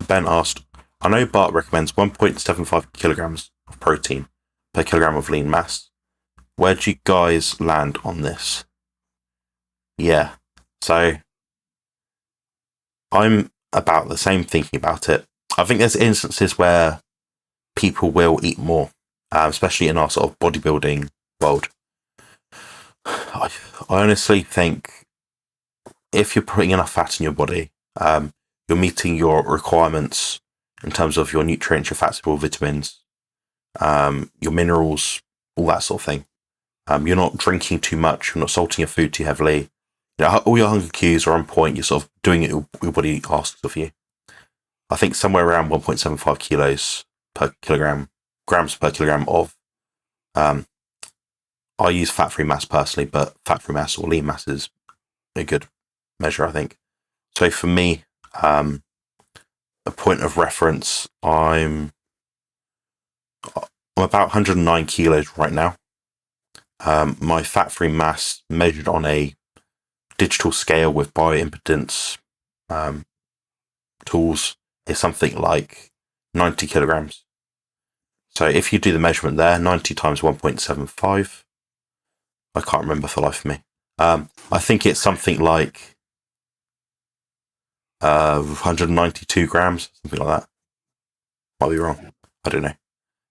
Ben asked, I know Bart recommends 1.75 kilograms of protein per kilogram of lean mass. Where do you guys land on this? Yeah, so I'm about the same thinking about it. I think there's instances where people will eat more, especially in our sort of bodybuilding world. I honestly think if you're putting enough fat in your body, you're meeting your requirements in terms of your nutrients, your fat soluble vitamins, your minerals, all that sort of thing. You're not drinking too much. You're not salting your food too heavily. All your hunger cues are on point. You're sort of doing it your body asks of you. I think somewhere around 1.75 kilos per kilogram, grams per kilogram of. I use fat-free mass personally, but fat-free mass or lean mass is a good measure, I think. So for me, a point of reference, I'm about 109 kilos right now. My fat-free mass measured on a digital scale with bioimpedance tools is something like 90 kilograms. So if you do the measurement there, 90 times 1.75, I can't remember for the life of me. I think it's something like 192 grams, something like that. Might be wrong. I don't know.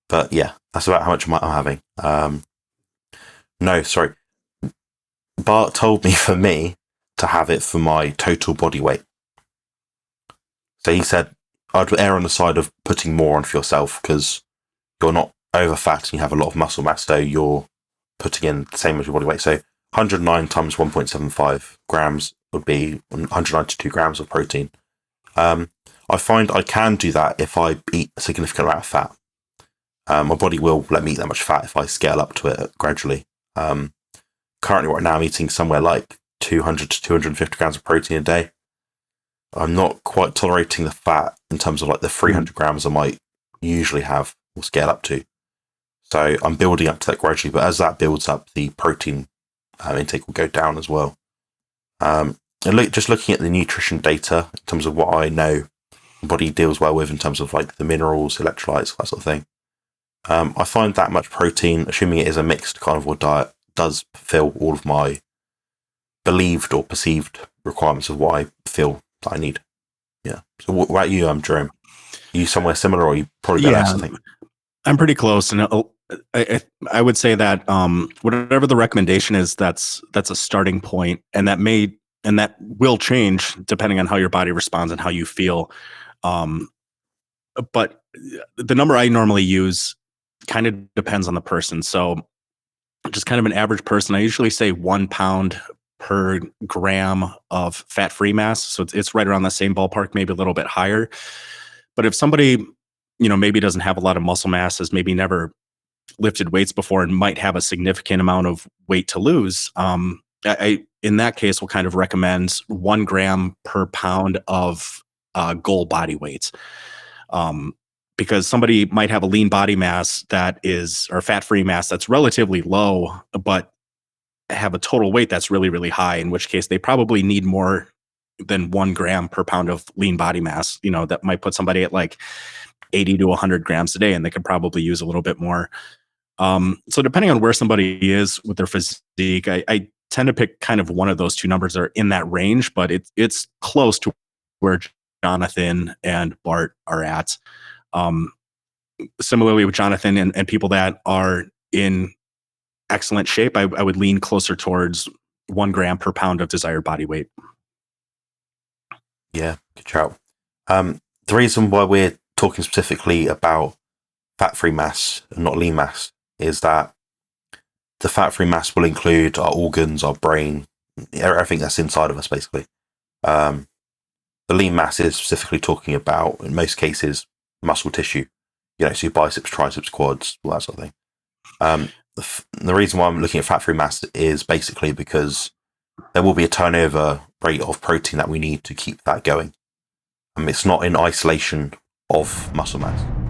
But yeah, that's about how much I'm having. No, sorry. Bart told me for me to have it for my total body weight. So he said I'd err on the side of putting more on for yourself because you're not over fat and you have a lot of muscle mass, so you're putting in the same as your body weight. So 109 times 1.75 grams would be 192 grams of protein. I find I can do that if I eat a significant amount of fat. My body will let me eat that much fat if I scale up to it gradually. Currently, right now, I'm eating somewhere like 200 to 250 grams of protein a day. I'm not quite tolerating the fat in terms of like the 300 grams I might usually have or scale up to. So I'm building up to that gradually, but as that builds up, the protein intake will go down as well. And just looking at the nutrition data in terms of what I know the body deals well with in terms of like the minerals, electrolytes, that sort of thing. I find that much protein, assuming it is a mixed carnivore diet, does fulfill all of my believed or perceived requirements of what I feel that I need. Yeah. So what about you, Jerome? Are you somewhere similar, or you probably don't have something? I'm pretty close, and I would say that whatever the recommendation is, that's a starting point, and that will change depending on how your body responds and how you feel. But the number I normally use kind of depends on the person. So just kind of an average person, I usually say 1 pound per gram of fat-free mass. So it's right around the same ballpark, maybe a little bit higher. But if somebody, maybe doesn't have a lot of muscle mass, has maybe never lifted weights before and might have a significant amount of weight to lose, I in that case will kind of recommend 1 gram per pound of goal body weight. Because somebody might have a lean body mass or fat-free mass that's relatively low, but have a total weight that's really, really high, in which case they probably need more than 1 gram per pound of lean body mass. That might put somebody at like 80 to 100 grams a day, and they could probably use a little bit more. So depending on where somebody is with their physique, I tend to pick kind of one of those two numbers that are in that range, but it's close to where Jonathan and Bart are at. Similarly with Jonathan and people that are in excellent shape, I would lean closer towards 1 gram per pound of desired body weight. Yeah, good shout. The reason why we're talking specifically about fat-free mass and not lean mass is that the fat-free mass will include our organs, our brain, everything that's inside of us, basically. The lean mass is specifically talking about, in most cases, muscle tissue. So your biceps, triceps, quads, all that sort of thing. The reason why I'm looking at fat-free mass is basically because there will be a turnover rate of protein that we need to keep that going. It's not in isolation of muscle mass.